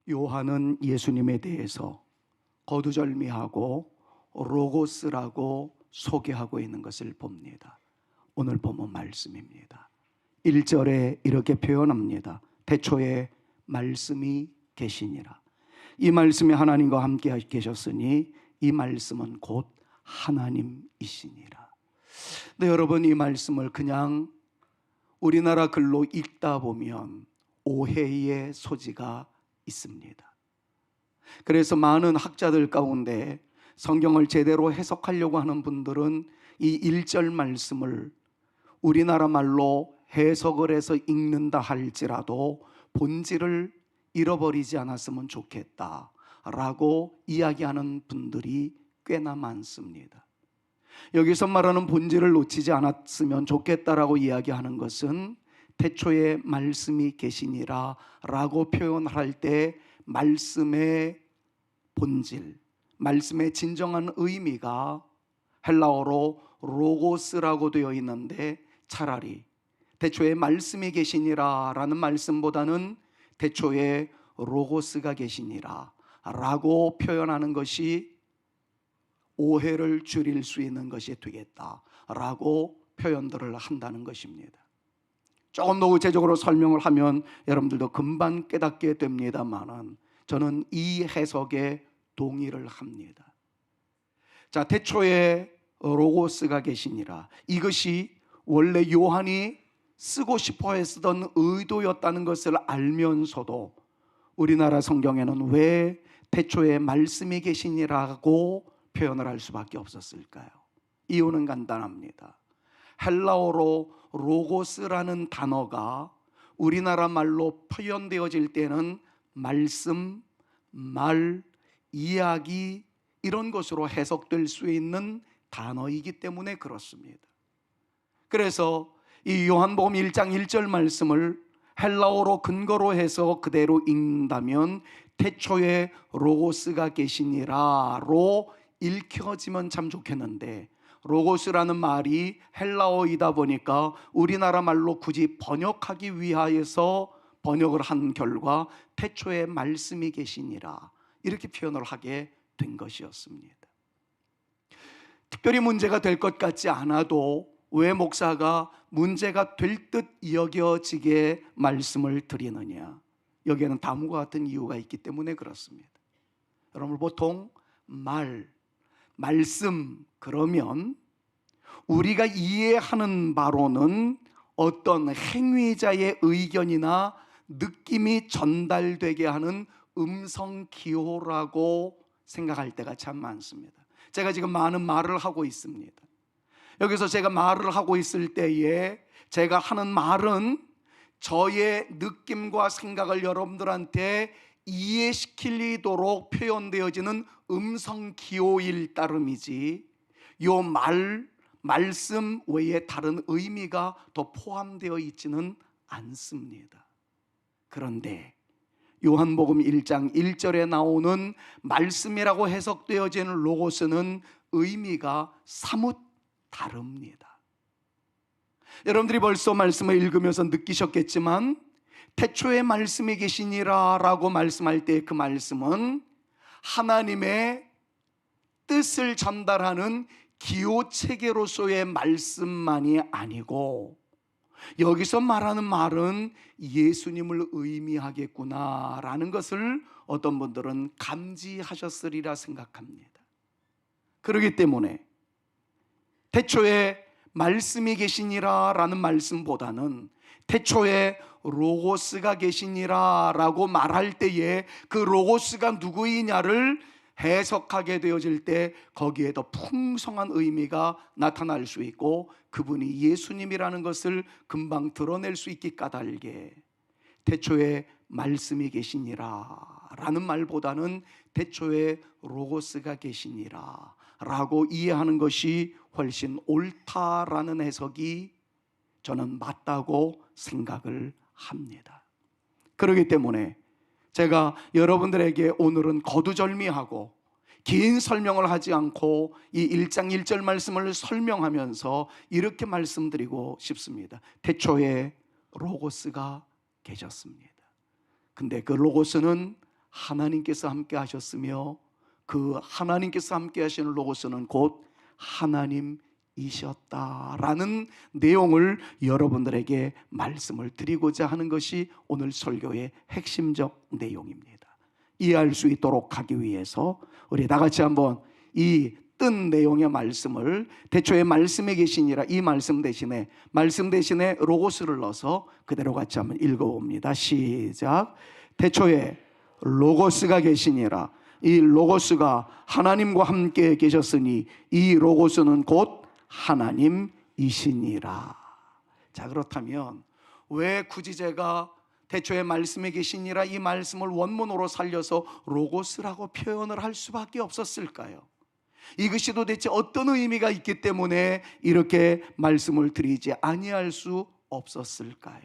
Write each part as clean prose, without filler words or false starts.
요한은 예수님에 대해서 거두절미하고 로고스라고 소개하고 있는 것을 봅니다. 오늘 본문 말씀입니다. 1절에 이렇게 표현합니다. 태초에 말씀이 계시니라. 이 말씀이 하나님과 함께 계셨으니 이 말씀은 곧 하나님이시니라. 근데 여러분, 이 말씀을 그냥 우리나라 글로 읽다 보면 오해의 소지가 있습니다. 그래서 많은 학자들 가운데 성경을 제대로 해석하려고 하는 분들은 이 1절 말씀을 우리나라 말로 해석을 해서 읽는다 할지라도 본질을 잃어버리지 않았으면 좋겠다라고 이야기하는 분들이 꽤나 많습니다. 여기서 말하는 본질을 놓치지 않았으면 좋겠다라고 이야기하는 것은 태초에 말씀이 계시니라 라고 표현할 때 말씀의 본질, 말씀의 진정한 의미가 헬라어로 로고스라고 되어 있는데, 차라리 태초에 말씀이 계시니라 라는 말씀보다는 태초에 로고스가 계시니라 라고 표현하는 것이 오해를 줄일 수 있는 것이 되겠다라고 표현들을 한다는 것입니다. 조금 더 구체적으로 설명을 하면 여러분들도 금방 깨닫게 됩니다만은 저는 이 해석에 동의를 합니다. 자, 태초에 로고스가 계시니라, 이것이 원래 요한이 쓰고 싶어 했던 의도였다는 것을 알면서도 우리나라 성경에는 왜 태초에 말씀이 계시니라고 표현을 할 수밖에 없었을까요? 이유는 간단합니다. 헬라어로 로고스라는 단어가 우리나라 말로 표현되어질 때는 말씀, 말, 이야기 이런 것으로 해석될 수 있는 단어이기 때문에 그렇습니다. 그래서 이 요한복음 1장 1절 말씀을 헬라어로 근거로 해서 그대로 읽는다면 태초에 로고스가 계시니라로 읽혀지면 참 좋겠는데, 로고스라는 말이 헬라어이다 보니까 우리나라 말로 굳이 번역하기 위하여서 번역을 한 결과 태초에 말씀이 계시니라 이렇게 표현을 하게 된 것이었습니다. 특별히 문제가 될 것 같지 않아도 왜 목사가 문제가 될 듯 여겨지게 말씀을 드리느냐? 여기에는 다음과 같은 이유가 있기 때문에 그렇습니다. 여러분, 보통 말씀 그러면 우리가 이해하는 바로는 어떤 행위자의 의견이나 느낌이 전달되게 하는 음성 기호라고 생각할 때가 참 많습니다. 제가 지금 많은 말을 하고 있습니다. 여기서 제가 말을 하고 있을 때에 제가 하는 말은 저의 느낌과 생각을 여러분들한테 이해시키도록 표현되어지는 음성 기호일 따름이지, 요 말씀 외에 다른 의미가 더 포함되어 있지는 않습니다. 그런데 요한복음 1장 1절에 나오는 말씀이라고 해석되어지는 로고스는 의미가 사뭇 다릅니다. 여러분들이 벌써 말씀을 읽으면서 느끼셨겠지만 태초에 말씀이 계시니라 라고 말씀할 때 그 말씀은 하나님의 뜻을 전달하는 기호체계로서의 말씀만이 아니고, 여기서 말하는 말은 예수님을 의미하겠구나라는 것을 어떤 분들은 감지하셨으리라 생각합니다. 그렇기 때문에 태초에 말씀이 계시니라 라는 말씀보다는 태초에 로고스가 계시니라 라고 말할 때에 그 로고스가 누구이냐를 해석하게 되어질 때 거기에 더 풍성한 의미가 나타날 수 있고, 그분이 예수님이라는 것을 금방 드러낼 수 있기 까닭에 태초에 말씀이 계시니라 라는 말보다는 태초에 로고스가 계시니라 라고 이해하는 것이 훨씬 옳다라는 해석이 저는 맞다고 생각을 합니다. 그렇기 때문에 제가 여러분들에게 오늘은 거두절미하고 긴 설명을 하지 않고 이 1장 1절 말씀을 설명하면서 이렇게 말씀드리고 싶습니다. 태초에 로고스가 계셨습니다. 근데 그 로고스는 하나님께서 함께 하셨으며 그 하나님께서 함께 하시는 로고스는 곧 하나님이셨다라는 내용을 여러분들에게 말씀을 드리고자 하는 것이 오늘 설교의 핵심적 내용입니다. 이해할 수 있도록 하기 위해서 우리 다 같이 한번 이 뜬 내용의 말씀을 태초에 말씀에 계시니라 이 말씀 대신에 로고스를 넣어서 그대로 같이 한번 읽어봅니다. 시작. 태초에 로고스가 계시니라 이 로고스가 하나님과 함께 계셨으니 이 로고스는 곧 하나님이시니라. 자, 그렇다면 왜 굳이 제가 태초에 말씀에 계시니라 이 말씀을 원문으로 살려서 로고스라고 표현을 할 수밖에 없었을까요? 이것이 도대체 어떤 의미가 있기 때문에 이렇게 말씀을 드리지 아니할 수 없었을까요?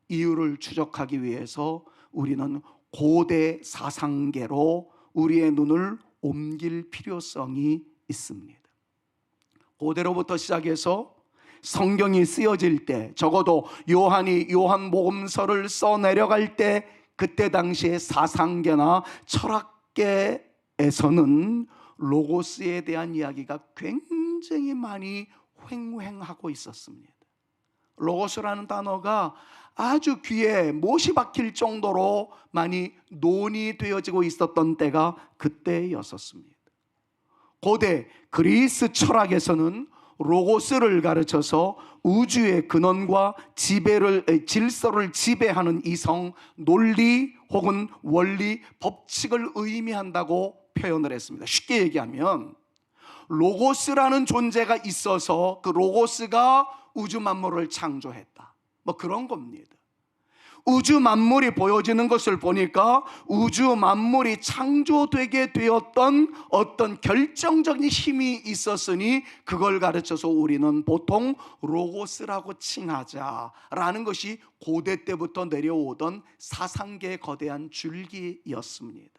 이유를 추적하기 위해서 우리는 고대 사상계로 우리의 눈을 옮길 필요성이 있습니다. 고대로부터 시작해서 성경이 쓰여질 때, 적어도 요한이 요한복음서를 써내려갈 때, 그때 당시의 사상계나 철학계에서는 로고스에 대한 이야기가 굉장히 많이 횡행하고 있었습니다. 로고스라는 단어가 아주 귀에 못이 박힐 정도로 많이 논의되어지고 있었던 때가 그때였었습니다. 고대 그리스 철학에서는 로고스를 가르쳐서 우주의 근원과 질서를 지배하는 이성, 논리 혹은 원리, 법칙을 의미한다고 표현을 했습니다. 쉽게 얘기하면 로고스라는 존재가 있어서 그 로고스가 우주 만물을 창조했다, 뭐 그런 겁니다. 우주 만물이 보여지는 것을 보니까 우주 만물이 창조되게 되었던 어떤 결정적인 힘이 있었으니 그걸 가르쳐서 우리는 보통 로고스라고 칭하자라는 것이 고대 때부터 내려오던 사상계의 거대한 줄기였습니다.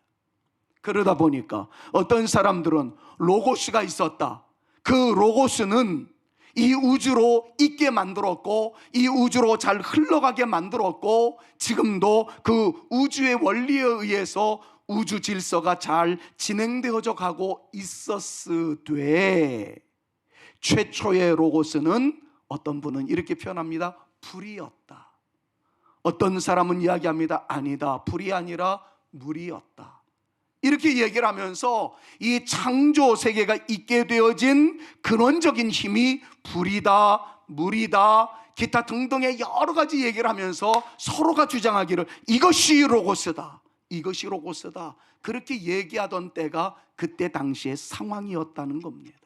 그러다 보니까 어떤 사람들은 로고스가 있었다, 그 로고스는 이 우주로 있게 만들었고 이 우주로 잘 흘러가게 만들었고 지금도 그 우주의 원리에 의해서 우주 질서가 잘 진행되어져 가고 있었으되, 최초의 로고스는 어떤 분은 이렇게 표현합니다. 불이었다. 어떤 사람은 이야기합니다. 아니다, 불이 아니라 물이었다. 이렇게 얘기를 하면서 이 창조 세계가 있게 되어진 근원적인 힘이 불이다, 물이다, 기타 등등의 여러 가지 얘기를 하면서 서로가 주장하기를 이것이 로고스다, 이것이 로고스다, 그렇게 얘기하던 때가 그때 당시의 상황이었다는 겁니다.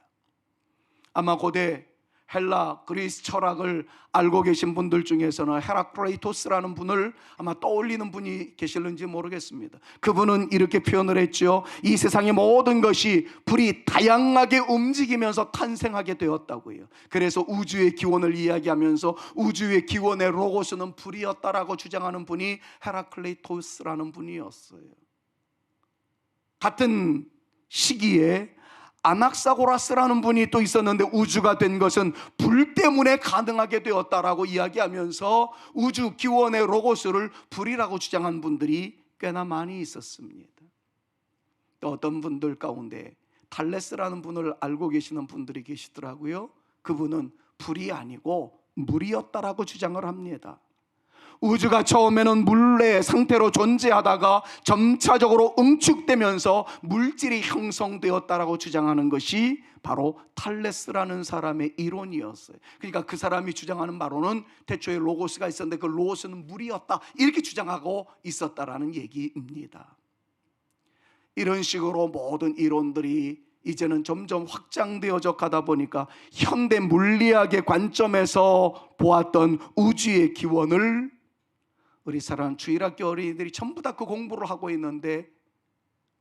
아마 고대 헬라 그리스 철학을 알고 계신 분들 중에서는 헤라클레이토스라는 분을 아마 떠올리는 분이 계실는지 모르겠습니다. 그분은 이렇게 표현을 했죠. 이 세상의 모든 것이 불이 다양하게 움직이면서 탄생하게 되었다고요. 그래서 우주의 기원을 이야기하면서 우주의 기원의 로고스는 불이었다라고 주장하는 분이 헤라클레이토스라는 분이었어요. 같은 시기에 아낙사고라스라는 분이 또 있었는데 우주가 된 것은 불 때문에 가능하게 되었다라고 이야기하면서 우주 기원의 로고스를 불이라고 주장한 분들이 꽤나 많이 있었습니다. 또 어떤 분들 가운데 탈레스라는 분을 알고 계시는 분들이 계시더라고요. 그분은 불이 아니고 물이었다라고 주장을 합니다. 우주가 처음에는 물의 상태로 존재하다가 점차적으로 응축되면서 물질이 형성되었다라고 주장하는 것이 바로 탈레스라는 사람의 이론이었어요. 그러니까 그 사람이 주장하는 바로는 태초에 로고스가 있었는데 그 로고스는 물이었다, 이렇게 주장하고 있었다라는 얘기입니다. 이런 식으로 모든 이론들이 이제는 점점 확장되어져 가다 보니까 현대 물리학의 관점에서 보았던 우주의 기원을 우리 사랑하는 주일학교 어린이들이 전부 다 그 공부를 하고 있는데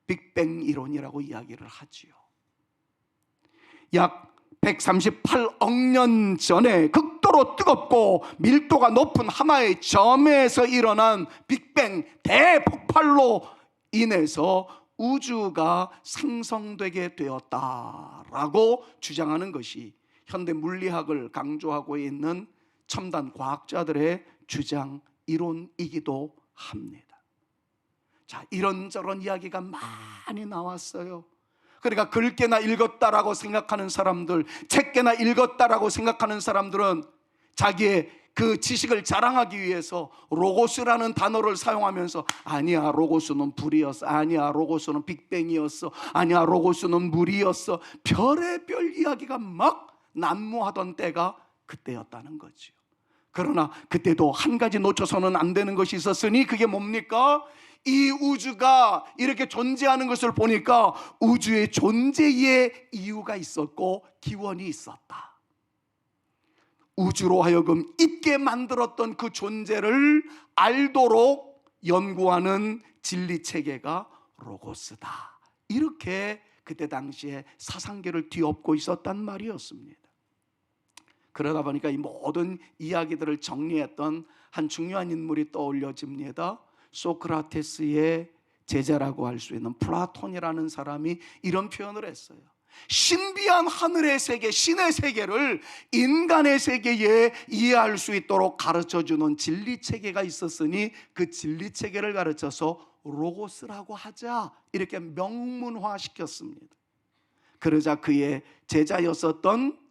빅뱅 이론이라고 이야기를 하지요. 약 138억 년 전에 극도로 뜨겁고 밀도가 높은 하나의 점에서 일어난 빅뱅 대폭발로 인해서 우주가 생성되게 되었다라고 주장하는 것이 현대 물리학을 강조하고 있는 첨단 과학자들의 주장 이론이기도 합니다. 자, 이런저런 이야기가 많이 나왔어요. 그러니까 글깨나 읽었다라고 생각하는 사람들, 책깨나 읽었다라고 생각하는 사람들은 자기의 그 지식을 자랑하기 위해서 로고스라는 단어를 사용하면서 아니야, 로고스는 불이었어, 아니야, 로고스는 빅뱅이었어, 아니야, 로고스는 물이었어, 별의별 이야기가 막 난무하던 때가 그때였다는 거죠. 그러나 그때도 한 가지 놓쳐서는 안 되는 것이 있었으니 그게 뭡니까? 이 우주가 이렇게 존재하는 것을 보니까 우주의 존재의 이유가 있었고 기원이 있었다. 우주로 하여금 있게 만들었던 그 존재를 알도록 연구하는 진리체계가 로고스다. 이렇게 그때 당시에 사상계를 뒤엎고 있었단 말이었습니다. 그러다 보니까 이 모든 이야기들을 정리했던 한 중요한 인물이 떠올려집니다. 소크라테스의 제자라고 할 수 있는 플라톤이라는 사람이 이런 표현을 했어요. 신비한 하늘의 세계, 신의 세계를 인간의 세계에 이해할 수 있도록 가르쳐주는 진리체계가 있었으니 그 진리체계를 가르쳐서 로고스라고 하자, 이렇게 명문화시켰습니다. 그러자 그의 제자였었던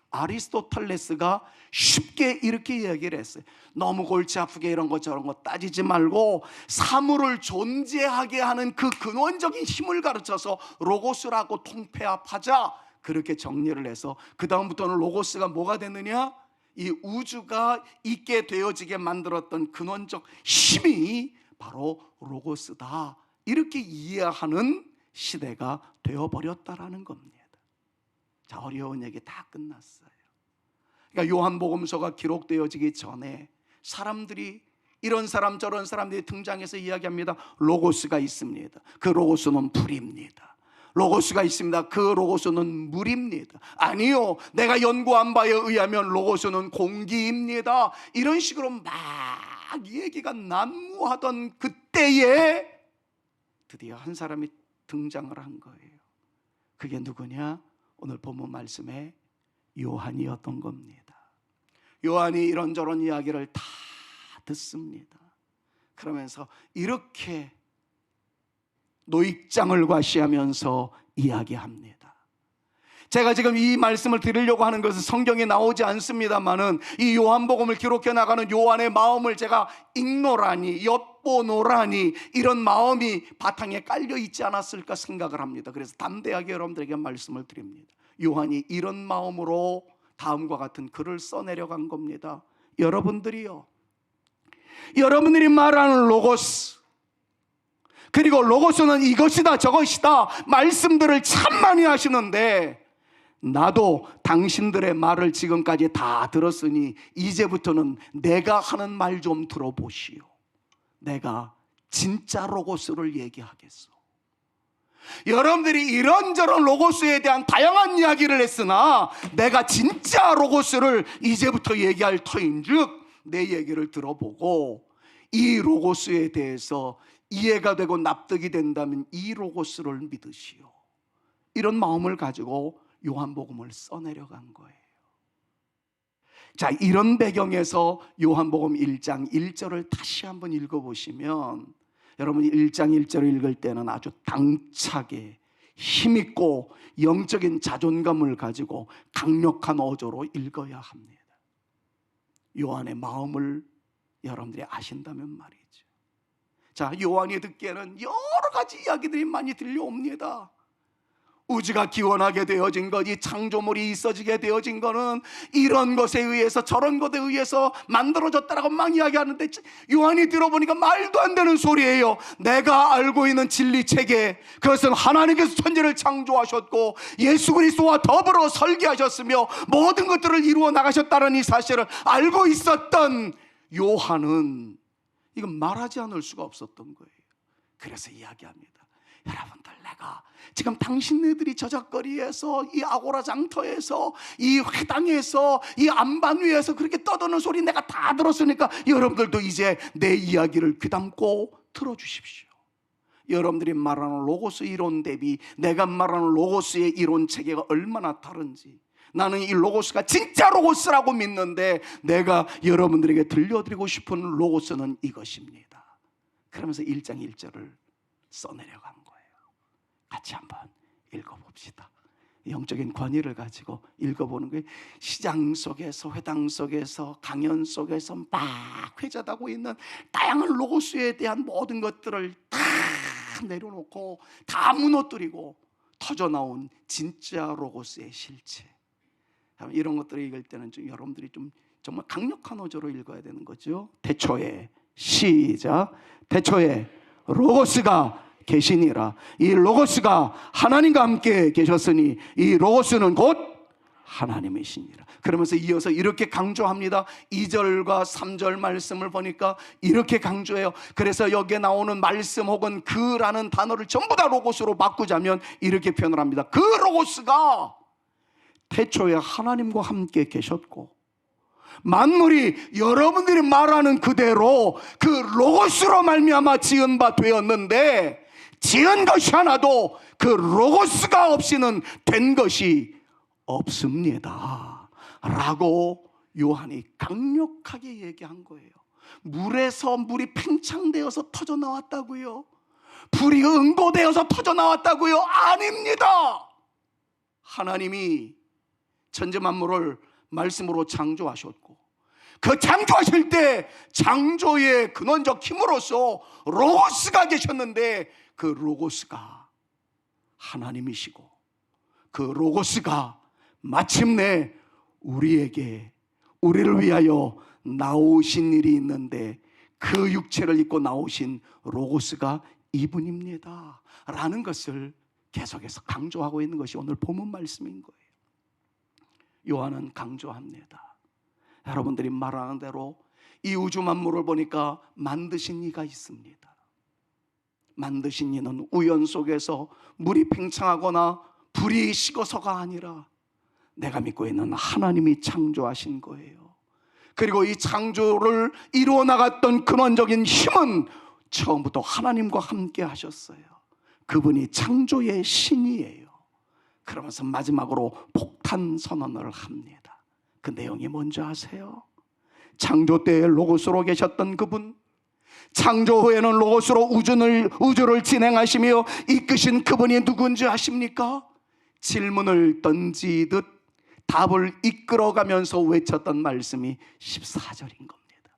아리스토텔레스가 쉽게 이렇게 이야기를 했어요. 너무 골치 아프게 이런 거 저런 거 따지지 말고 사물을 존재하게 하는 그 근원적인 힘을 가르쳐서 로고스라고 통폐합하자, 그렇게 정리를 해서 그 다음부터는 로고스가 뭐가 됐느냐? 이 우주가 있게 되어지게 만들었던 근원적 힘이 바로 로고스다, 이렇게 이해하는 시대가 되어버렸다라는 겁니다. 자, 어려운 얘기 다 끝났어요. 그러니까 요한복음서가 기록되어지기 전에 사람들이, 이런 사람 저런 사람들이 등장해서 이야기합니다. 로고스가 있습니다. 그 로고스는 불입니다. 로고스가 있습니다. 그 로고스는 물입니다. 아니요, 내가 연구한 바에 의하면 로고스는 공기입니다. 이런 식으로 막 얘기가 난무하던 그때에 드디어 한 사람이 등장을 한 거예요. 그게 누구냐? 오늘 본문 말씀에 요한이었던 겁니다. 요한이 이런저런 이야기를 다 듣습니다. 그러면서 이렇게 노익장을 과시하면서 이야기합니다. 제가 지금 이 말씀을 드리려고 하는 것은 성경에 나오지 않습니다만은 이 요한복음을 기록해 나가는 요한의 마음을 제가 읽노라니, 엿보노라니, 이런 마음이 바탕에 깔려 있지 않았을까 생각을 합니다. 그래서 담대하게 여러분들에게 말씀을 드립니다. 요한이 이런 마음으로 다음과 같은 글을 써내려간 겁니다. 여러분들이요, 여러분들이 말하는 로고스, 그리고 로고스는 이것이다 저것이다 말씀들을 참 많이 하시는데, 나도 당신들의 말을 지금까지 다 들었으니 이제부터는 내가 하는 말 좀 들어보시오. 내가 진짜 로고스를 얘기하겠소. 여러분들이 이런저런 로고스에 대한 다양한 이야기를 했으나 내가 진짜 로고스를 이제부터 얘기할 터인즉 내 얘기를 들어보고 이 로고스에 대해서 이해가 되고 납득이 된다면 이 로고스를 믿으시오. 이런 마음을 가지고 요한복음을 써내려간 거예요. 자, 이런 배경에서 요한복음 1장 1절을 다시 한번 읽어보시면, 여러분이 1장 1절을 읽을 때는 아주 당차게 힘있고 영적인 자존감을 가지고 강력한 어조로 읽어야 합니다. 요한의 마음을 여러분들이 아신다면 말이죠. 자, 요한이 듣기에는 여러 가지 이야기들이 많이 들려옵니다. 우주가 기원하게 되어진 것, 이 창조물이 있어지게 되어진 것은 이런 것에 의해서 저런 것에 의해서 만들어졌다라고 막 이야기하는데, 요한이 들어보니까 말도 안 되는 소리예요. 내가 알고 있는 진리체계, 그것은 하나님께서 천지를 창조하셨고 예수 그리스도와 더불어 설계하셨으며 모든 것들을 이루어 나가셨다는 이 사실을 알고 있었던 요한은 이건 말하지 않을 수가 없었던 거예요. 그래서 이야기합니다. 여러분들, 내가 지금 당신네들이 저작거리에서, 이 아고라 장터에서, 이 회당에서, 이 안반 위에서 그렇게 떠드는 소리 내가 다 들었으니까 여러분들도 이제 내 이야기를 귀담고 들어주십시오. 여러분들이 말하는 로고스 이론 대비 내가 말하는 로고스의 이론 체계가 얼마나 다른지, 나는 이 로고스가 진짜 로고스라고 믿는데 내가 여러분들에게 들려드리고 싶은 로고스는 이것입니다. 그러면서 1장 1절을 써내려간 거예요. 같이 한번 읽어봅시다. 영적인 권위를 가지고 읽어보는 거예요. 시장 속에서, 회당 속에서, 강연 속에서 막 회자되고 있는 다양한 로고스에 대한 모든 것들을 다 내려놓고 다 무너뜨리고 터져나온 진짜 로고스의 실체. 이런 것들을 읽을 때는 좀 여러분들이 좀 정말 강력한 어조로 읽어야 되는 거죠. 태초에, 시작, 태초에 로고스가 계시니라. 이 로고스가 하나님과 함께 계셨으니 이 로고스는 곧 하나님이시니라. 그러면서 이어서 이렇게 강조합니다. 2절과 3절 말씀을 보니까 이렇게 강조해요. 그래서 여기에 나오는 말씀 혹은 그라는 단어를 전부 다 로고스로 바꾸자면 이렇게 표현을 합니다. 그 로고스가 태초에 하나님과 함께 계셨고 만물이 여러분들이 말하는 그대로 그 로고스로 말미암아 지은 바 되었는데 지은 것이 하나도 그 로고스가 없이는 된 것이 없습니다 라고 요한이 강력하게 얘기한 거예요. 물에서 물이 팽창되어서 터져 나왔다고요? 불이 응고되어서 터져 나왔다고요? 아닙니다. 하나님이 천지 만물을 말씀으로 창조하셨고 그 창조하실 때 창조의 근원적 힘으로서 로고스가 계셨는데 그 로고스가 하나님이시고 그 로고스가 마침내 우리를 위하여 나오신 일이 있는데 그 육체를 입고 나오신 로고스가 이분입니다 라는 것을 계속해서 강조하고 있는 것이 오늘 본문 말씀인 거예요. 요한은 강조합니다. 여러분들이 말하는 대로 이 우주 만물을 보니까 만드신 이가 있습니다. 만드신 이는 우연 속에서 물이 팽창하거나 불이 식어서가 아니라 내가 믿고 있는 하나님이 창조하신 거예요. 그리고 이 창조를 이루어 나갔던 근원적인 힘은 처음부터 하나님과 함께 하셨어요. 그분이 창조의 신이에요. 그러면서 마지막으로 폭탄 선언을 합니다. 그 내용이 뭔지 아세요? 창조 때에 로고스로 계셨던 그분, 창조 후에는 로고스로 우주를 진행하시며 이끄신 그분이 누군지 아십니까? 질문을 던지듯 답을 이끌어가면서 외쳤던 말씀이 14절인 겁니다.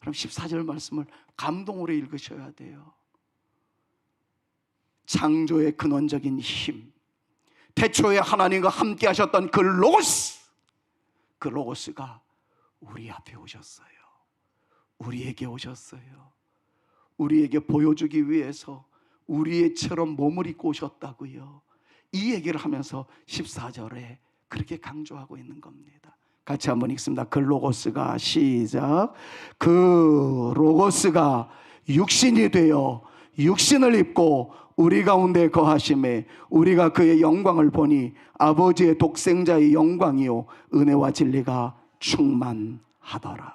그럼 14절 말씀을 감동으로 읽으셔야 돼요. 창조의 근원적인 힘, 태초에 하나님과 함께 하셨던 그 로고스가 우리 앞에 오셨어요. 우리에게 오셨어요. 우리에게 보여주기 위해서 우리처럼 몸을 입고 오셨다고요. 이 얘기를 하면서 14절에 그렇게 강조하고 있는 겁니다. 같이 한번 읽습니다. 그 로고스가, 시작, 그 로고스가 육신이 되어 육신을 입고 우리 가운데 거하심에 우리가 그의 영광을 보니 아버지의 독생자의 영광이요 은혜와 진리가 충만하더라.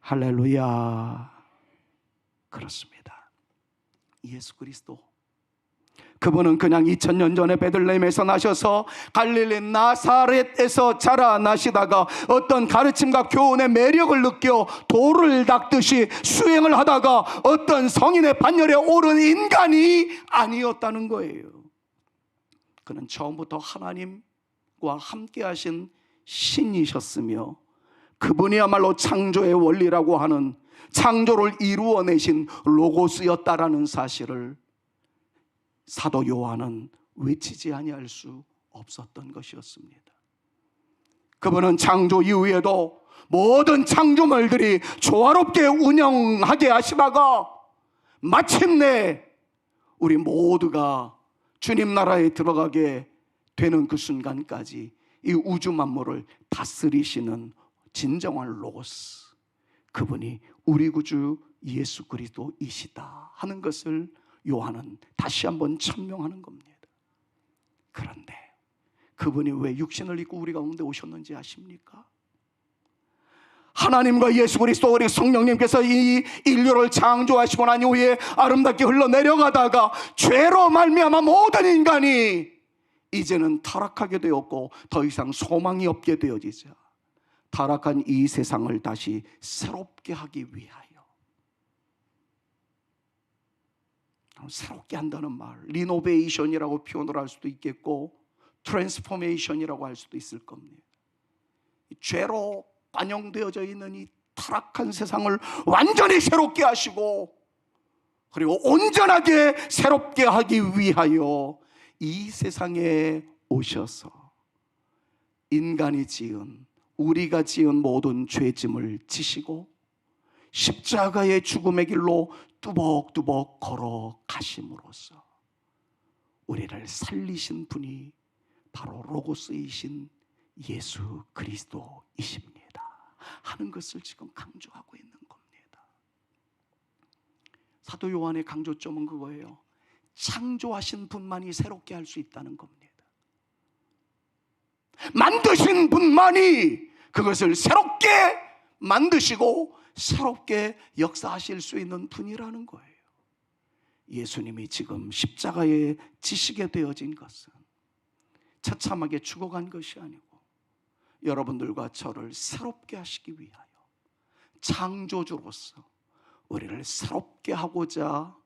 할렐루야. 그렇습니다. 예수 그리스도, 그분은 그냥 2000년 전에 베들레헴에서 나셔서 갈릴리 나사렛에서 자라나시다가 어떤 가르침과 교훈의 매력을 느껴 돌을 닦듯이 수행을 하다가 어떤 성인의 반열에 오른 인간이 아니었다는 거예요. 그는 처음부터 하나님과 함께 하신 신이셨으며 그분이야말로 창조의 원리라고 하는 창조를 이루어내신 로고스였다라는 사실을 사도 요한은 외치지 아니할 수 없었던 것이었습니다. 그분은 창조 이후에도 모든 창조물들이 조화롭게 운영하게 하시다가 마침내 우리 모두가 주님 나라에 들어가게 되는 그 순간까지 이 우주 만물을 다스리시는 진정한 로고스, 그분이 우리 구주 예수 그리스도이시다 하는 것을 요한은 다시 한번 천명하는 겁니다. 그런데 그분이 왜 육신을 입고 우리 가운데 오셨는지 아십니까? 하나님과 예수 그리스도 우리 성령님께서 이 인류를 창조하시고 난 이후에 아름답게 흘러내려가다가 죄로 말미암아 모든 인간이 이제는 타락하게 되었고 더 이상 소망이 없게 되어지자 타락한 이 세상을 다시 새롭게 하기 위하여 새롭게 한다는 말, 리노베이션이라고 표현을 할 수도 있겠고 트랜스포메이션이라고 할 수도 있을 겁니다. 죄로 관영되어져 있는 이 타락한 세상을 완전히 새롭게 하시고 그리고 온전하게 새롭게 하기 위하여 이 세상에 오셔서 인간이 지은, 우리가 지은 모든 죄짐을 지시고 십자가의 죽음의 길로 뚜벅뚜벅 걸어가심으로써 우리를 살리신 분이 바로 로고스이신 예수 그리스도이십니다 하는 것을 지금 강조하고 있는 겁니다. 사도 요한의 강조점은 그거예요. 창조하신 분만이 새롭게 할 수 있다는 겁니다. 만드신 분만이 그것을 새롭게 만드시고 새롭게 역사하실 수 있는 분이라는 거예요. 예수님이 지금 십자가에 지시게 되어진 것은 처참하게 죽어간 것이 아니고 여러분들과 저를 새롭게 하시기 위하여 창조주로서 우리를 새롭게 하고자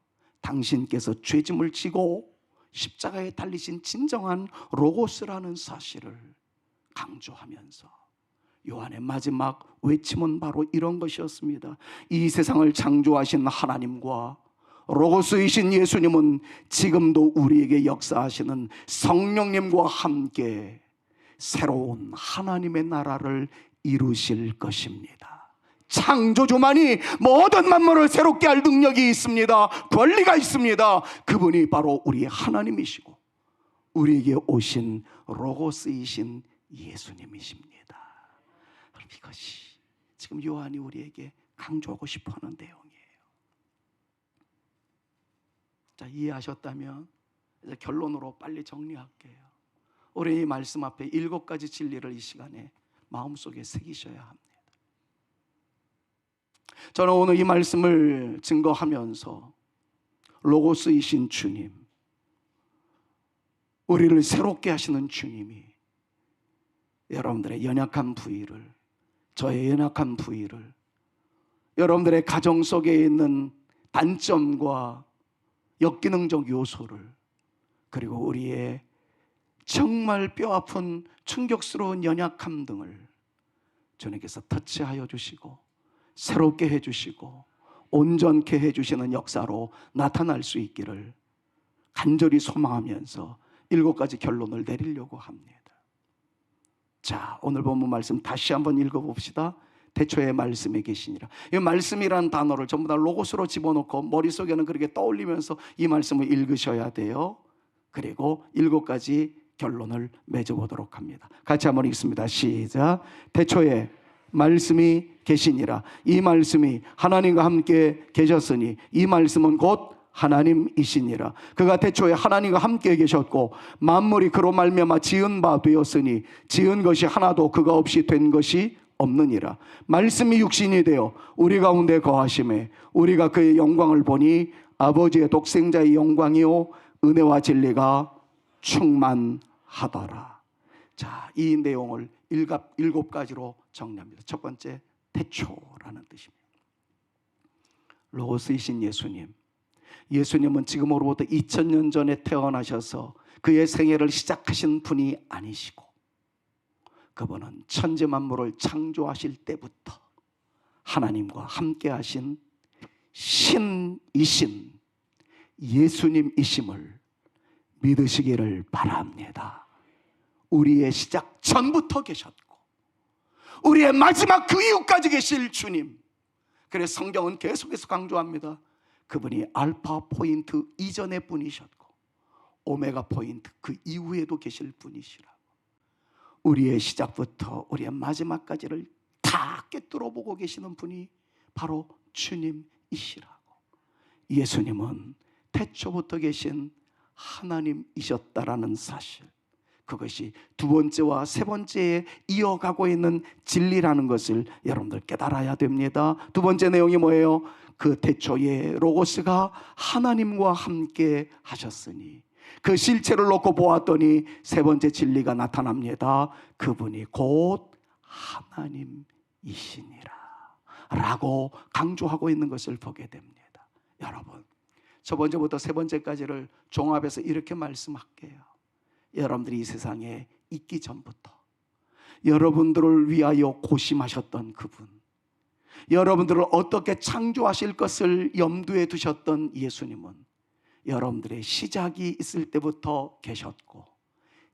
당신께서 죄짐을 지고 십자가에 달리신 진정한 로고스라는 사실을 강조하면서 요한의 마지막 외침은 바로 이런 것이었습니다. 이 세상을 창조하신 하나님과 로고스이신 예수님은 지금도 우리에게 역사하시는 성령님과 함께 새로운 하나님의 나라를 이루실 것입니다. 창조주만이 모든 만물을 새롭게 할 능력이 있습니다. 권리가 있습니다. 그분이 바로 우리 하나님이시고 우리에게 오신 로고스이신 예수님이십니다. 이것이 지금 요한이 우리에게 강조하고 싶어하는 내용이에요. 자, 이해하셨다면 이제 결론으로 빨리 정리할게요. 우리 이 말씀 앞에 7가지 진리를 이 시간에 마음속에 새기셔야 합니다. 저는 오늘 이 말씀을 증거하면서 로고스이신 주님, 우리를 새롭게 하시는 주님이 여러분들의 연약한 부위를, 저의 연약한 부위를, 여러분들의 가정 속에 있는 단점과 역기능적 요소를, 그리고 우리의 정말 뼈아픈 충격스러운 연약함 등을 주님께서 터치하여 주시고 새롭게 해주시고 온전케 해주시는 역사로 나타날 수 있기를 간절히 소망하면서 7가지 결론을 내리려고 합니다. 자, 오늘 본문 말씀 다시 한번 읽어봅시다. 태초에 말씀이 계시니라. 이 말씀이라는 단어를 전부 다 로고스로 집어넣고 머릿속에는 그렇게 떠올리면서 이 말씀을 읽으셔야 돼요. 그리고 7가지 결론을 맺어보도록 합니다. 같이 한번 읽습니다. 시작. 태초에 말씀이 계시니라. 이 말씀이 하나님과 함께 계셨으니 이 말씀은 곧 하나님이시니라. 그가 태초에 하나님과 함께 계셨고 만물이 그로 말미암아 지은 바 되었으니 지은 것이 하나도 그가 없이 된 것이 없느니라. 말씀이 육신이 되어 우리 가운데 거하심에 우리가 그의 영광을 보니 아버지의 독생자의 영광이요 은혜와 진리가 충만하더라. 자, 이 내용을 7가지로 정리합니다. 첫 번째, 태초라는 뜻입니다. 로고스이신 예수님, 예수님은 지금으로부터 2000년 전에 태어나셔서 그의 생애를 시작하신 분이 아니시고 그분은 천지 만물을 창조하실 때부터 하나님과 함께 하신 신이신 예수님이심을 믿으시기를 바랍니다. 우리의 시작 전부터 계셨고 우리의 마지막 그 이후까지 계실 주님. 그래서 성경은 계속해서 강조합니다. 그분이 알파 포인트 이전의 분이셨고 오메가 포인트 그 이후에도 계실 분이시라고. 우리의 시작부터 우리의 마지막까지를 다 꿰뚫어 보고 계시는 분이 바로 주님이시라고. 예수님은 태초부터 계신 하나님이셨다라는 사실, 그것이 2번째와 3번째에 이어가고 있는 진리라는 것을 여러분들 깨달아야 됩니다. 2번째 내용이 뭐예요? 그 태초에 로고스가 하나님과 함께 하셨으니 그 실체를 놓고 보았더니 3번째 진리가 나타납니다. 그분이 곧 하나님이시니라 라고 강조하고 있는 것을 보게 됩니다. 여러분, 첫 번째부터 세 번째까지를 종합해서 이렇게 말씀할게요. 여러분들이 이 세상에 있기 전부터 여러분들을 위하여 고심하셨던 그분, 여러분들을 어떻게 창조하실 것을 염두에 두셨던 예수님은 여러분들의 시작이 있을 때부터 계셨고,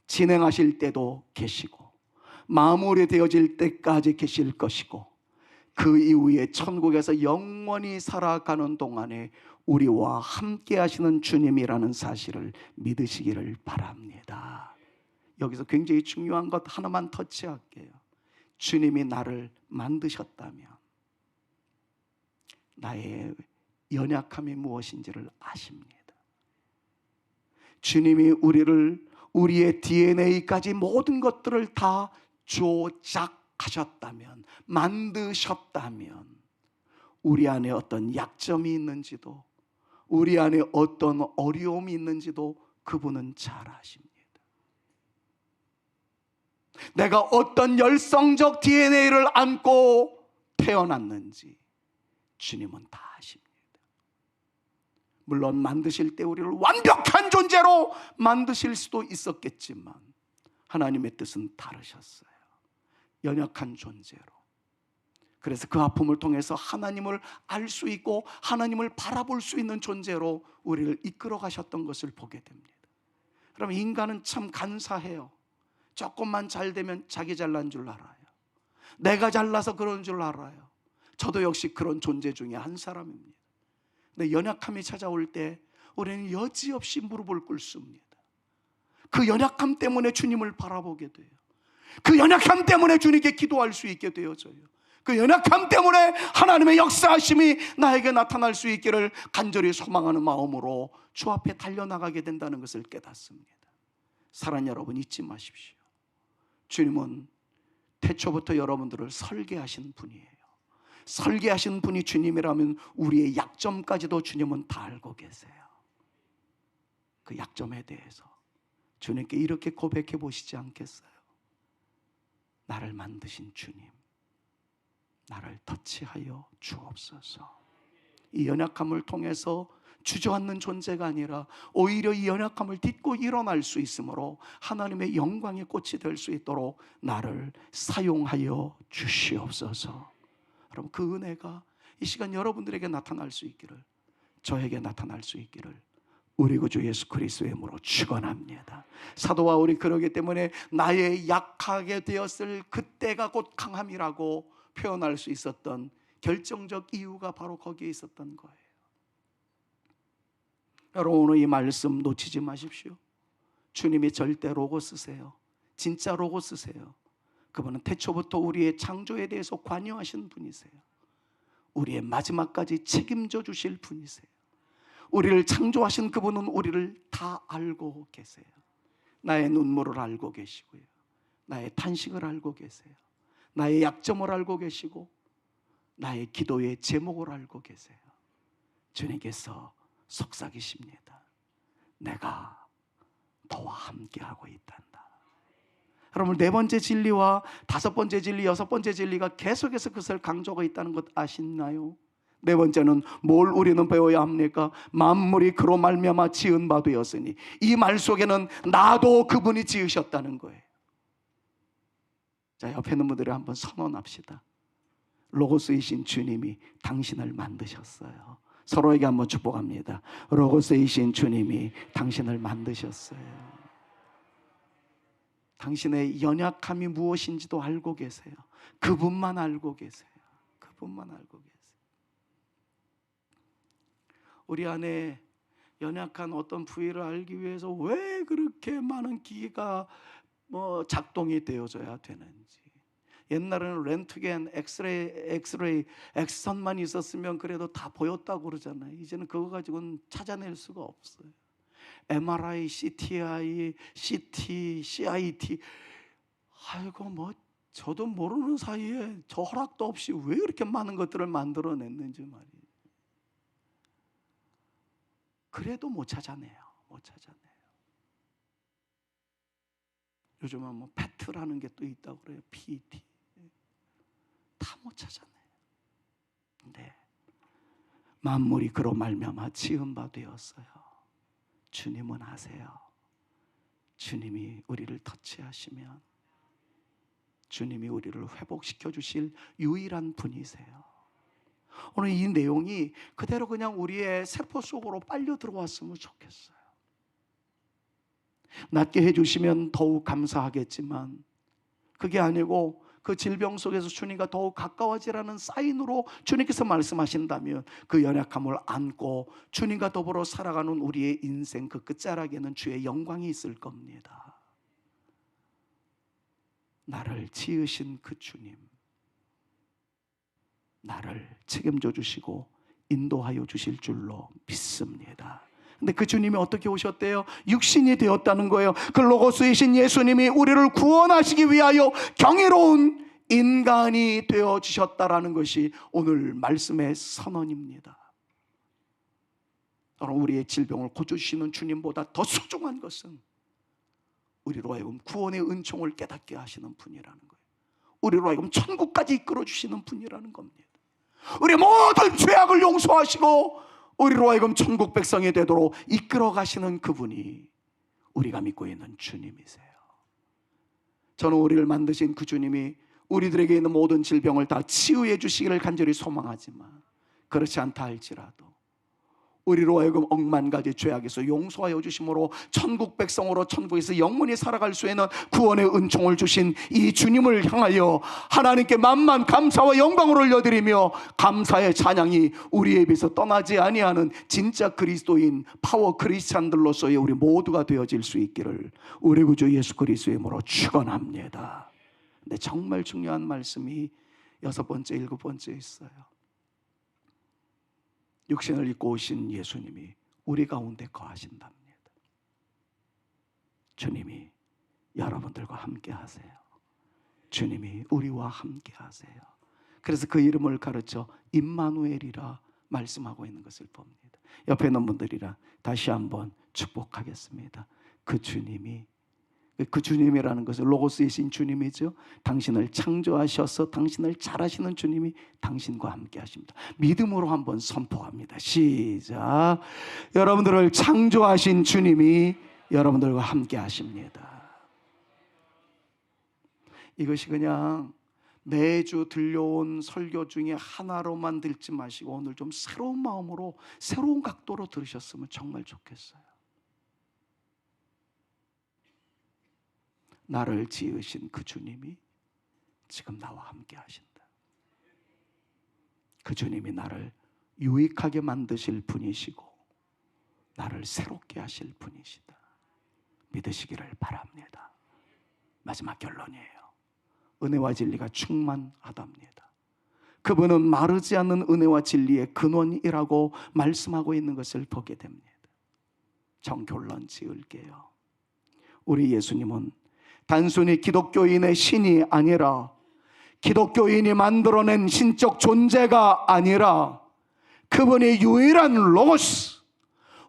진행하실 때도 계시고, 마무리되어질 때까지 계실 것이고, 그 이후에 천국에서 영원히 살아가는 동안에 우리와 함께 하시는 주님이라는 사실을 믿으시기를 바랍니다. 여기서 굉장히 중요한 것 하나만 터치할게요. 주님이 나를 만드셨다면 나의 연약함이 무엇인지를 아십니다. 주님이 우리의 DNA까지 모든 것들을 다 조작하셨다면, 만드셨다면, 우리 안에 어떤 약점이 있는지도, 우리 안에 어떤 어려움이 있는지도 그분은 잘 아십니다. 내가 어떤 열성적 DNA를 안고 태어났는지 주님은 다 아십니다. 물론 만드실 때 우리를 완벽한 존재로 만드실 수도 있었겠지만 하나님의 뜻은 다르셨어요. 연약한 존재로. 그래서 그 아픔을 통해서 하나님을 알 수 있고 하나님을 바라볼 수 있는 존재로 우리를 이끌어 가셨던 것을 보게 됩니다. 그럼 인간은 참 간사해요. 조금만 잘 되면 자기 잘난 줄 알아요. 내가 잘나서 그런 줄 알아요. 저도 역시 그런 존재 중에 한 사람입니다. 근데 연약함이 찾아올 때 우리는 여지없이 무릎을 꿇습니다. 그 연약함 때문에 주님을 바라보게 돼요. 그 연약함 때문에 주님께 기도할 수 있게 되어져요. 그 연약함 때문에 하나님의 역사하심이 나에게 나타날 수 있기를 간절히 소망하는 마음으로 주 앞에 달려나가게 된다는 것을 깨닫습니다. 사랑하는 여러분, 잊지 마십시오. 주님은 태초부터 여러분들을 설계하신 분이에요. 설계하신 분이 주님이라면 우리의 약점까지도 주님은 다 알고 계세요. 그 약점에 대해서 주님께 이렇게 고백해 보시지 않겠어요? 나를 만드신 주님, 나를 터치하여 주옵소서. 이 연약함을 통해서 주저앉는 존재가 아니라 오히려 이 연약함을 딛고 일어날 수 있으므로 하나님의 영광의 꽃이 될 수 있도록 나를 사용하여 주시옵소서. 여러분, 그 은혜가 이 시간 여러분들에게 나타날 수 있기를, 저에게 나타날 수 있기를 우리 구주 예수 그리스도의 이름으로 축원합니다. 사도 바울이 그러기 때문에 나의 약하게 되었을 그때가 곧 강함이라고 표현할 수 있었던 결정적 이유가 바로 거기에 있었던 거예요. 여러분, 오늘 이 말씀 놓치지 마십시오. 주님이 절대 로고스세요. 진짜 로고스세요. 그분은 태초부터 우리의 창조에 대해서 관여하신 분이세요. 우리의 마지막까지 책임져 주실 분이세요. 우리를 창조하신 그분은 우리를 다 알고 계세요. 나의 눈물을 알고 계시고요, 나의 탄식을 알고 계세요. 나의 약점을 알고 계시고 나의 기도의 제목을 알고 계세요. 주님께서 속삭이십니다. 내가 너와 함께하고 있단다. 여러분, 네 번째 진리와 다섯 번째 진리, 여섯 번째 진리가 계속해서 그것을 강조하고 있다는 것 아시나요? 네 번째는 뭘 우리는 배워야 합니까? 만물이 그로 말미암아 지은 바 되었으니, 이 말 속에는 나도 그분이 지으셨다는 거예요. 자, 옆에 있는 분들이 한번 선언합시다. 로고스이신 주님이 당신을 만드셨어요. 서로에게 한번 축복합니다. 로고스이신 주님이 당신을 만드셨어요. 당신의 연약함이 무엇인지도 알고 계세요. 그분만 알고 계세요. 그분만 알고 계세요. 우리 안에 연약한 어떤 부위를 알기 위해서 왜 그렇게 많은 기계가 작동이 되어져야 되는지. 옛날에는 렌트겐, 엑스레이, 엑스선만 있었으면 그래도 다 보였다고 그러잖아요. 이제는 그거 가지고는 찾아낼 수가 없어요. MRI, CTI, CT, CIT. 아이고, 저도 모르는 사이에 저 허락도 없이 왜 이렇게 많은 것들을 만들어냈는지 말이에요. 그래도 못 찾아내요. 못 찾아내요. 요즘은 PET라는 게 또 있다고 그래요. PET. 다 못 찾아내요. 근데 만물이 그로 말미암아 지은 바 되었어요. 주님은 아세요. 주님이 우리를 터치하시면 주님이 우리를 회복시켜 주실 유일한 분이세요. 오늘 이 내용이 그대로 그냥 우리의 세포 속으로 빨려 들어왔으면 좋겠어요. 낫게 해주시면 더욱 감사하겠지만 그게 아니고 그 질병 속에서 주님과 더욱 가까워지라는 사인으로 주님께서 말씀하신다면 그 연약함을 안고 주님과 더불어 살아가는 우리의 인생 그 끝자락에는 주의 영광이 있을 겁니다. 나를 지으신 그 주님, 나를 책임져 주시고 인도하여 주실 줄로 믿습니다. 근데 그 주님이 어떻게 오셨대요? 육신이 되었다는 거예요. 그 로고스이신 예수님이 우리를 구원하시기 위하여 경이로운 인간이 되어주셨다라는 것이 오늘 말씀의 선언입니다. 우리의 질병을 고쳐주시는 주님보다 더 소중한 것은 우리로 하여금 구원의 은총을 깨닫게 하시는 분이라는 거예요. 우리로 하여금 천국까지 이끌어주시는 분이라는 겁니다. 우리 모든 죄악을 용서하시고 우리로 하여금 천국 백성이 되도록 이끌어 가시는 그분이 우리가 믿고 있는 주님이세요. 저는 우리를 만드신 그 주님이 우리들에게 있는 모든 질병을 다 치유해 주시기를 간절히 소망하지만 그렇지 않다 할지라도 우리로 하여금 억만 가지 죄악에서 용서하여 주심으로 천국 백성으로 천국에서 영원히 살아갈 수 있는 구원의 은총을 주신 이 주님을 향하여 하나님께 만만 감사와 영광을 올려드리며 감사의 찬양이 우리의 입에서 떠나지 아니하는 진짜 그리스도인 파워 크리스찬들로서의 우리 모두가 되어질 수 있기를 우리 구주 예수 그리스도의 이름으로 축원합니다. 근데 정말 중요한 말씀이 6번째, 7번째에 있어요. 육신을 입고 오신 예수님이 우리 가운데 거하신답니다. 주님이 여러분들과 함께 하세요. 주님이 우리와 함께 하세요. 그래서 그 이름을 가르쳐 임마누엘이라 말씀하고 있는 것을 봅니다. 옆에 있는 분들이랑 다시 한번 축복하겠습니다. 그 주님이, 그 주님이라는 것은 로고스이신 주님이죠. 당신을 창조하셔서 당신을 잘하시는 주님이 당신과 함께 하십니다. 믿음으로 한번 선포합니다. 시작. 여러분들을 창조하신 주님이 여러분들과 함께 하십니다. 이것이 그냥 매주 들려온 설교 중에 하나로만 듣지 마시고 오늘 좀 새로운 마음으로 새로운 각도로 들으셨으면 정말 좋겠어요. 나를 지으신 그 주님이 지금 나와 함께 하신다. 그 주님이 나를 유익하게 만드실 분이시고 나를 새롭게 하실 분이시다. 믿으시기를 바랍니다. 마지막 결론이에요. 은혜와 진리가 충만하답니다. 그분은 마르지 않는 은혜와 진리의 근원이라고 말씀하고 있는 것을 보게 됩니다. 정결론 지을게요. 우리 예수님은 단순히 기독교인의 신이 아니라 기독교인이 만들어낸 신적 존재가 아니라 그분이 유일한 로고스,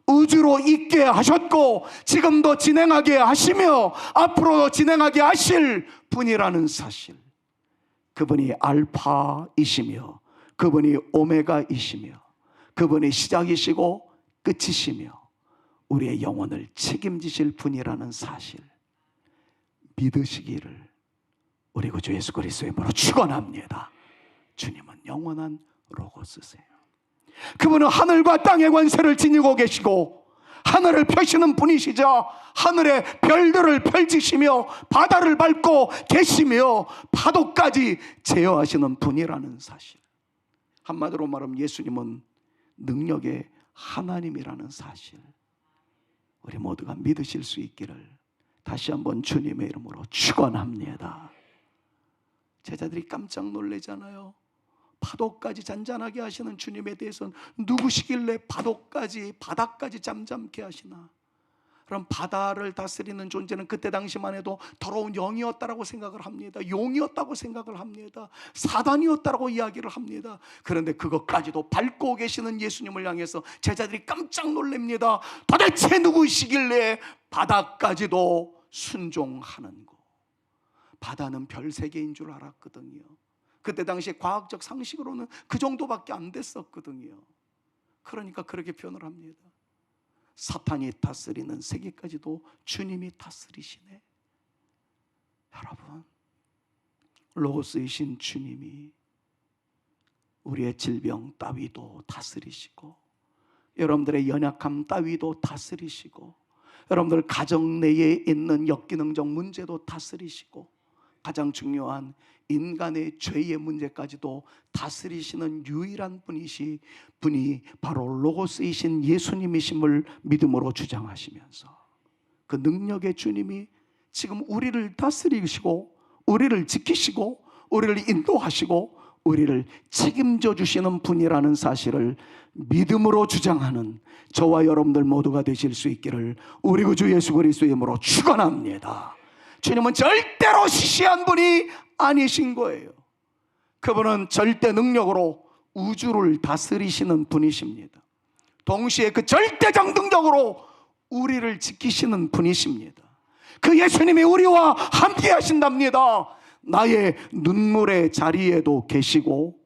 우주로 있게 하셨고 지금도 진행하게 하시며 앞으로도 진행하게 하실 분이라는 사실, 그분이 알파이시며 그분이 오메가이시며 그분이 시작이시고 끝이시며 우리의 영혼을 책임지실 분이라는 사실 믿으시기를 우리 구주 예수 그리스도의 이름으로 축원합니다. 주님은 영원한 로고스세요. 그분은 하늘과 땅의 권세를 지니고 계시고 하늘을 펴시는 분이시죠. 하늘의 별들을 펼치시며 바다를 밟고 계시며 파도까지 제어하시는 분이라는 사실, 한마디로 말하면 예수님은 능력의 하나님이라는 사실, 우리 모두가 믿으실 수 있기를 다시 한번 주님의 이름으로 축원합니다. 제자들이 깜짝 놀라잖아요. 파도까지 잔잔하게 하시는 주님에 대해서는 누구시길래 파도까지, 바다까지 잠잠케 하시나? 그럼 바다를 다스리는 존재는 그때 당시만 해도 더러운 영이었다라고 생각을 합니다. 용이었다고 생각을 합니다. 사단이었다라고 이야기를 합니다. 그런데 그것까지도 밟고 계시는 예수님을 향해서 제자들이 깜짝 놀랍니다. 도대체 누구시길래 바다까지도 순종하는 거? 바다는 별 세계인 줄 알았거든요. 그때 당시에 과학적 상식으로는 그 정도밖에 안 됐었거든요. 그러니까 그렇게 표현을 합니다. 사탄이 다스리는 세계까지도 주님이 다스리시네. 여러분, 로고스이신 주님이 우리의 질병 따위도 다스리시고, 여러분들의 연약함 따위도 다스리시고, 여러분들 가정 내에 있는 역기능적 문제도 다스리시고, 가장 중요한 인간의 죄의 문제까지도 다스리시는 유일한 분이 바로 로고스이신 예수님이심을 믿음으로 주장하시면서, 그 능력의 주님이 지금 우리를 다스리시고 우리를 지키시고 우리를 인도하시고 우리를 책임져 주시는 분이라는 사실을 믿음으로 주장하는 저와 여러분들 모두가 되실 수 있기를 우리 구주 예수 그리스도의 이름으로 축원합니다. 주님은 절대로 시시한 분이 아니신 거예요. 그분은 절대 능력으로 우주를 다스리시는 분이십니다. 동시에 그 절대적 능력으로 우리를 지키시는 분이십니다. 그 예수님이 우리와 함께 하신답니다. 나의 눈물의 자리에도 계시고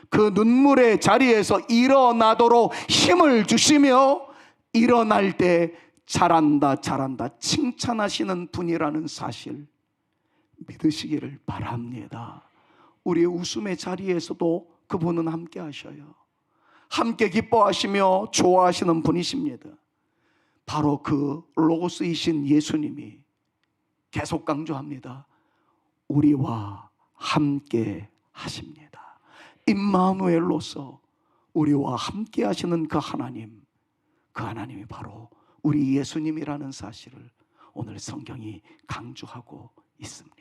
그 눈물의 자리에서 일어나도록 힘을 주시며 일어날 때 잘한다 잘한다 칭찬하시는 분이라는 사실 믿으시기를 바랍니다. 우리의 웃음의 자리에서도 그분은 함께 하셔요. 함께 기뻐하시며 좋아하시는 분이십니다. 바로 그 로고스이신 예수님이 계속 강조합니다. 우리와 함께 하십니다. 임마누엘로서 우리와 함께 하시는 그 하나님이 바로 우리 예수님이라는 사실을 오늘 성경이 강조하고 있습니다.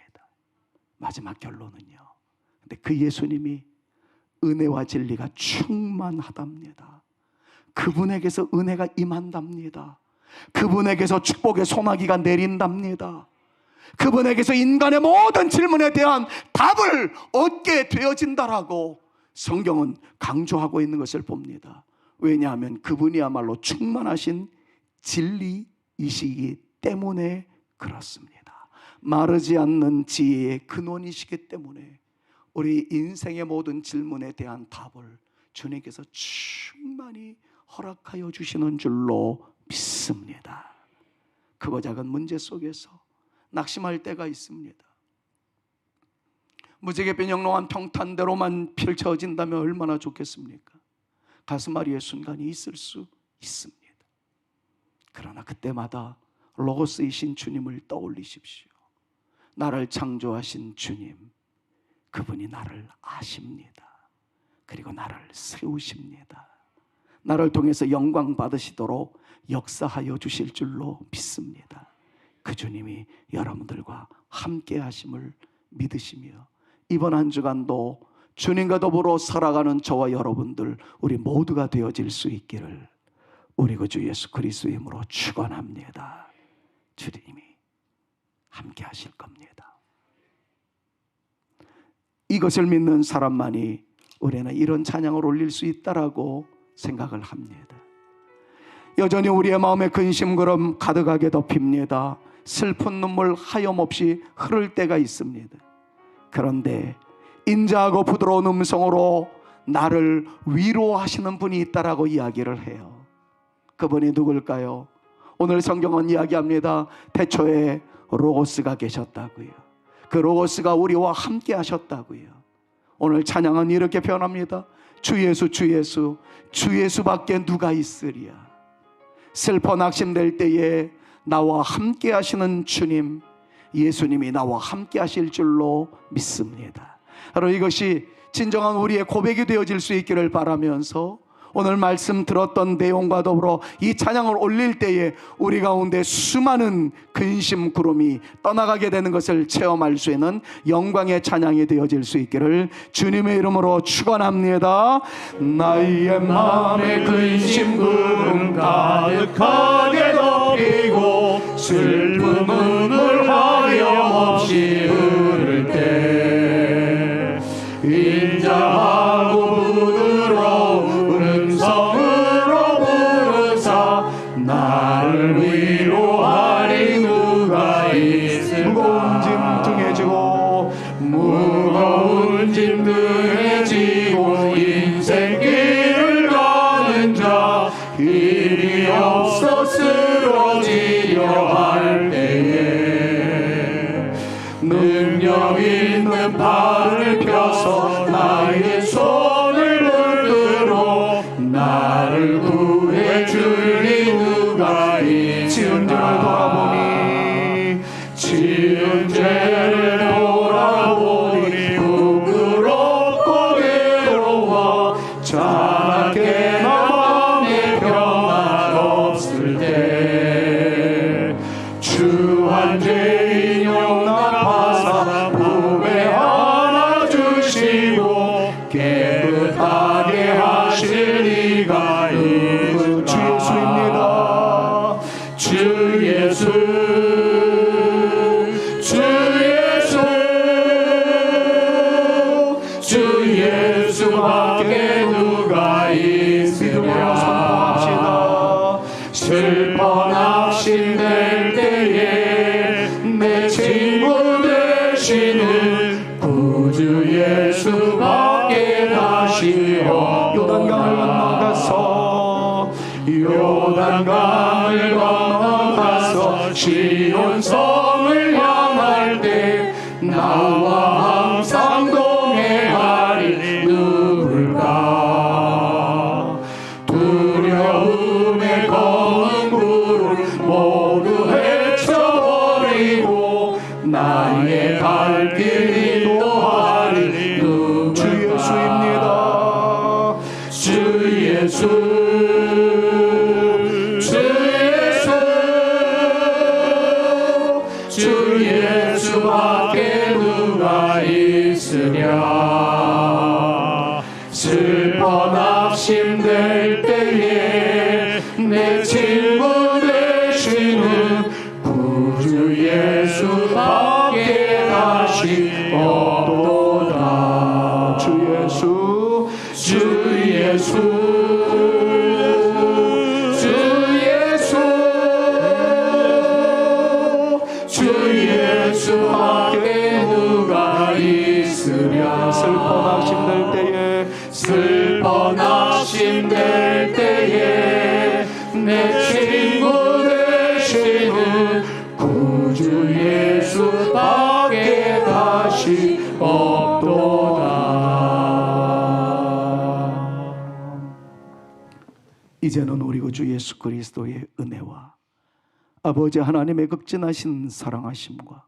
마지막 결론은요, 근데 그 예수님이 은혜와 진리가 충만하답니다. 그분에게서 은혜가 임한답니다. 그분에게서 축복의 소나기가 내린답니다. 그분에게서 인간의 모든 질문에 대한 답을 얻게 되어진다라고 성경은 강조하고 있는 것을 봅니다. 왜냐하면 그분이야말로 충만하신 진리이시기 때문에 그렇습니다. 마르지 않는 지혜의 근원이시기 때문에 우리 인생의 모든 질문에 대한 답을 주님께서 충만히 허락하여 주시는 줄로 믿습니다. 크고 작은 문제 속에서 낙심할 때가 있습니다. 무지개 변형로한 평탄대로만 펼쳐진다면 얼마나 좋겠습니까? 가슴앓이의 순간이 있을 수 있습니다. 그러나 그때마다 로고스이신 주님을 떠올리십시오. 나를 창조하신 주님, 그분이 나를 아십니다. 그리고 나를 세우십니다. 나를 통해서 영광 받으시도록 역사하여 주실 줄로 믿습니다. 그 주님이 여러분들과 함께 하심을 믿으시며 이번 한 주간도 주님과 더불어 살아가는 저와 여러분들 우리 모두가 되어질 수 있기를 우리 구주 예수 그리스도의 이름으로 축원합니다. 주님이 함께 하실 겁니다. 이것을 믿는 사람만이 우리는 이런 찬양을 올릴 수 있다라고 생각을 합니다. 여전히 우리의 마음에 근심그럼 가득하게 덮입니다. 슬픈 눈물 하염없이 흐를 때가 있습니다. 그런데 인자하고 부드러운 음성으로 나를 위로하시는 분이 있다라고 이야기를 해요. 그분이 누굴까요? 오늘 성경은 이야기합니다. 태초에 로고스가 계셨다고요. 그 로고스가 우리와 함께 하셨다고요. 오늘 찬양은 이렇게 표현합니다. 주 예수 주 예수 주 예수밖에 누가 있으리야. 슬퍼 낙심될 때에 나와 함께 하시는 주님, 예수님이 나와 함께 하실 줄로 믿습니다. 바로 이것이 진정한 우리의 고백이 되어질 수 있기를 바라면서 오늘 말씀 들었던 내용과 더불어 이 찬양을 올릴 때에 우리 가운데 수많은 근심 구름이 떠나가게 되는 것을 체험할 수 있는 영광의 찬양이 되어질 수 있기를 주님의 이름으로 축원합니다. 나의 마음에 근심 구름 가득하게 덮이고 슬픈 눈물 하염없이 흐를 때 인자하고 부드러운 음성으로 부르사 나를 위로하리 누가 있을까. 무거운 짐 등에 지고 무거운 짐 등에 지고 인생길을 가는 자 나를 구해줄 리 누가 있느냐. 지은 죄를 돌아보니 지은 죄를 돌아보니 부끄럽고 괴로워 자나게 마음에 평안 없을 때 주한 죄인 용납하사 품에 안아주시고 깨끗하게 하실 이가 있으나. 주 예수입니다. 주 예수 주 예수밖에 누가 있으랴. 선포합시다. 슬퍼 낙심될 때에 내 친구 되시는 구주 예수밖에 다시 요단강을 건너가서 요단강을 건너가서 시온성을 향할 때 나와 항상 동행하리 누굴까. 두려움에 검은 굴을 모두 헤쳐버리고 나의 갈 길이 인도하리 누굴까. 주 예수입니다. 주 예수 주 예수밖에 누가 있으랴. 슬퍼 낙심될 때에 내 친구 되시는 구주 예수밖에 다시 없도다. 주 예수 주 예수밖에 누가 있으랴. 슬퍼 낙심될 때에 내 친구 되시는 구주 예수밖에 다시 없도다. 이제는 우리 구주 예수 그리스도의 은혜와 아버지 하나님의 극진하신 사랑하심과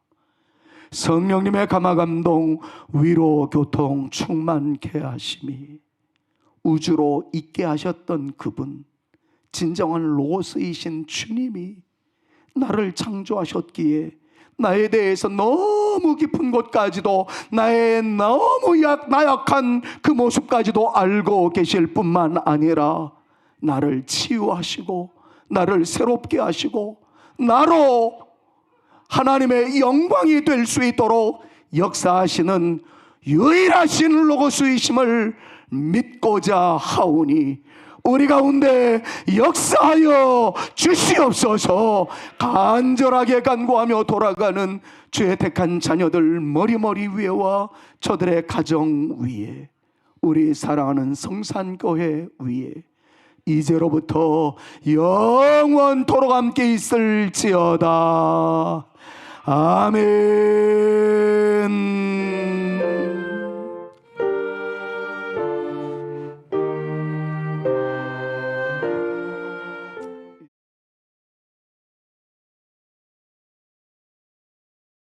성령님의 감화감동 위로 교통 충만케 하심이 우주로 있게 하셨던 그분, 진정한 로고스이신 주님이 나를 창조하셨기에 나에 대해서 너무 깊은 곳까지도 나의 너무 나약한 그 모습까지도 알고 계실 뿐만 아니라 나를 치유하시고 나를 새롭게 하시고 나로 하나님의 영광이 될 수 있도록 역사하시는 유일하신 로고스이심을 믿고자 하오니 우리 가운데 역사하여 주시옵소서. 간절하게 간구하며 돌아가는 주의 택한 자녀들 머리머리 위에와 저들의 가정 위에, 우리 사랑하는 성산교회 위에 이제로부터 영원토록 함께 있을지어다. 아멘.